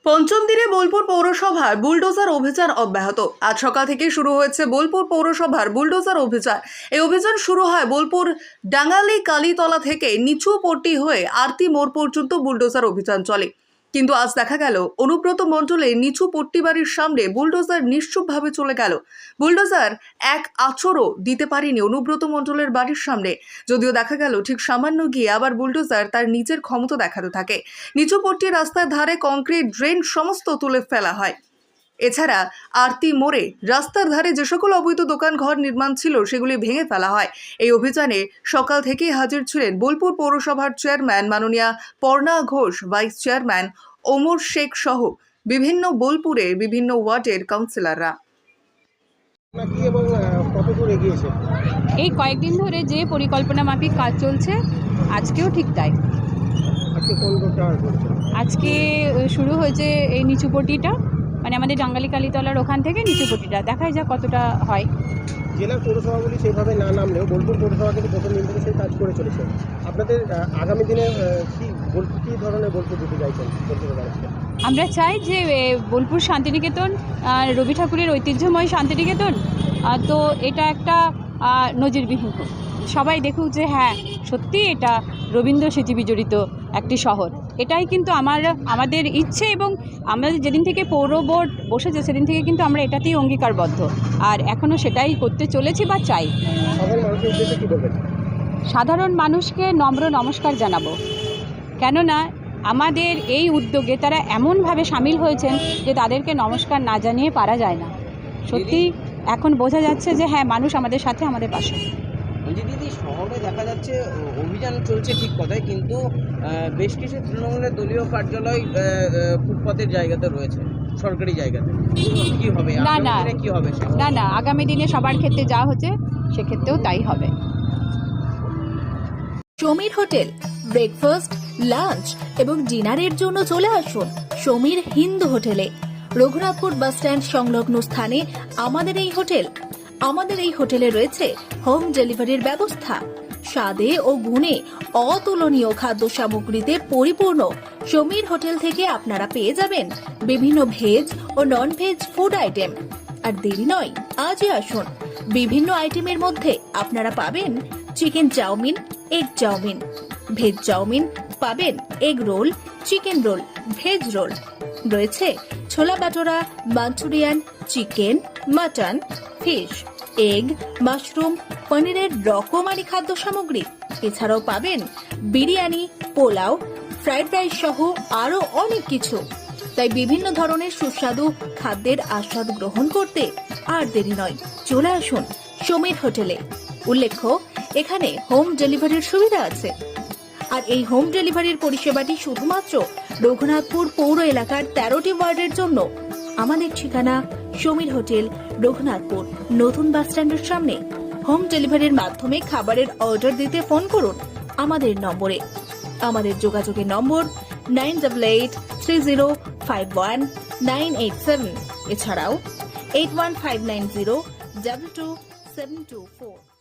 পঞ্চম দিনে বোলপুর পৌরসভার বুলডোজার অভিযান অব্যাহত। আজ সকাল থেকে শুরু হয়েছে বোলপুর পৌরসভার বুলডোজার অভিযান। এই অভিযান শুরু হয় বোলপুর ডাঙ্গালি কালীতলা থেকে নিচু পট্টি হয়ে আরতি মোড় পর্যন্ত বুলডোজার অভিযান চলে। কিন্তু আজ দেখা গেল অনুব্রত মণ্ডলের নিচু পট্টি বাড়ির সামনে বুলডোজার নিশ্চুপভাবে চলে গেল। বুলডোজার এক আঁচড়ও দিতে পারেনি অনুব্রত মণ্ডলের বাড়ির সামনে। যদিও দেখা গেল ঠিক সামান্য গিয়ে আবার বুলডোজার তার নিজের ক্ষমতা দেখাতে থাকে। নিচু পট্টি রাস্তার ধারে কংক্রিট ড্রেন সমস্ত তুলে ফেলা হয়। এছাড়া আরতি মোড়ে রাস্তার ধারে যে সকল অবৈধ দোকান ঘর নির্মাণ ছিল সেগুলি ভেঙে ফেলা হয়। এই অভিযানে সকাল থেকেই হাজির ছিলেন বোলপুর পৌরসভার চেয়ারম্যান মাননীয়া পর্ণা ঘোষ, ভাইস চেয়ারম্যান ওমর শেখ সহ বিভিন্ন বোলপুরে বিভিন্ন ওয়ার্ডের কাউন্সিলররা। এই কয়েকদিন ধরে যে পরিকল্পনা মাফিক কাজ চলছে, আজকেও ঠিক তাই। আজকে শুরু হয়েছে এই নিচুপটিটা, মানে আমাদের ডাঙ্গালি কালীতলার ওখান থেকে নিচুপটিটা, দেখাই যাক কতটা হয়। জেলা পৌরসভাগুলি সেভাবে না নামলেও বোলপুর পৌরসভা কিন্তু প্রথম দিন থেকে সেই কাজ করে চলেছে। আপনাদের আগামী দিনে কী ধরনের বোলপুর দিতে চাইছেন? আমরা চাই যে বোলপুর শান্তিনিকেতন রবি ঠাকুরের ঐতিহ্যময় শান্তিনিকেতন, তো এটা একটা নজিরবিহীন, সবাই দেখুক যে হ্যাঁ সত্যি এটা রবীন্দ্র স্মৃতি বিজড়িত একটি শহর। এটাই কিন্তু আমাদের ইচ্ছে, এবং আমরা যেদিন থেকে পৌর বোর্ড বসেছে সেদিন থেকে কিন্তু আমরা এটাতেই অঙ্গীকারবদ্ধ, আর এখনও সেটাই করতে চলেছি বা চাই। সাধারণ মানুষকে নম্র নমস্কার জানাবো, কেননা আমাদের এই উদ্যোগে তারা এমনভাবে সামিল হয়েছেন যে তাদেরকে নমস্কার না জানিয়ে পারা যায় না। সত্যি এখন বোঝা যাচ্ছে যে হ্যাঁ, মানুষ আমাদের সাথে, আমাদের পাশে। বলছি দিদি, শহরে দেখা যাচ্ছে অভিযান চলছে ঠিক কথাই, কিন্তু বেশ কিছু তৃণমূলের দলীয় কার্যালয় ফুটপাতের জায়গাতে রয়েছে, সরকারি জায়গাতে। কি হবে? কি হবে? না, আগামী দিনে সবার ক্ষেত্রে যা হচ্ছে সেক্ষেত্রেও তাই হবে। সমীর হোটেল ব্রেকফাস্ট, লাঞ্চ এবং ডিনারের জন্য চলে আসুন সমীর হিন্দু হোটেলে। রঘুনাথপুর বাস স্ট্যান্ড সংলগ্ন স্থানে আমাদের এই হোটেল। আমাদের এই হোটেলে রয়েছে হোম ডেলিভারির ব্যবস্থা। স্বাদে ও গুণে অতুলনীয় খাদ্য সামগ্রীতে পরিপূর্ণ সমীর হোটেল থেকে আপনারা পেয়ে যাবেন বিভিন্ন ভেজ ও নন ভেজ ফুড আইটেম। আর দেরি নয়, আজই আসুন। বিভিন্ন আইটেমের মধ্যে আপনারা পাবেন chicken chowmein, egg chowmein, veg chowmein, পাবেন egg roll, chicken roll, veg roll, রয়েছে ছোলা বাটোরা, Manchurian, chicken, mutton, fish, egg, mushroom, পনিরের রকমারি খাদ্য সামগ্রী। এছাড়াও পাবেন বিরিয়ানি, পোলাও, ফ্রাইড রাইস সহ আরো অনেক কিছু। তাই বিভিন্ন ধরনের সুস্বাদু খাদ্যের আস্বাদ গ্রহণ করতে আর দেরি নয়, চলে আসুন সমীর হোটেলে। উল্লেখ্য, এখানে হোম ডেলিভারির সুবিধা আছে। আর এই হোম ডেলিভারির পরিষেবাটি শুধুমাত্র রঘুনাথপুর পৌর এলাকার 13টি ওয়ার্ডের জন্য। আমাদের ঠিকানা সমীর হোটেল, রঘুনাথপুর নতুন বাস স্ট্যান্ডের সামনে। হোম ডেলিভারির মাধ্যমে খাবারের অর্ডার দিতে ফোন করুন আমাদের নম্বরে। আমাদের যোগাযোগের নম্বর 9883051987, এছাড়াও 81590222724।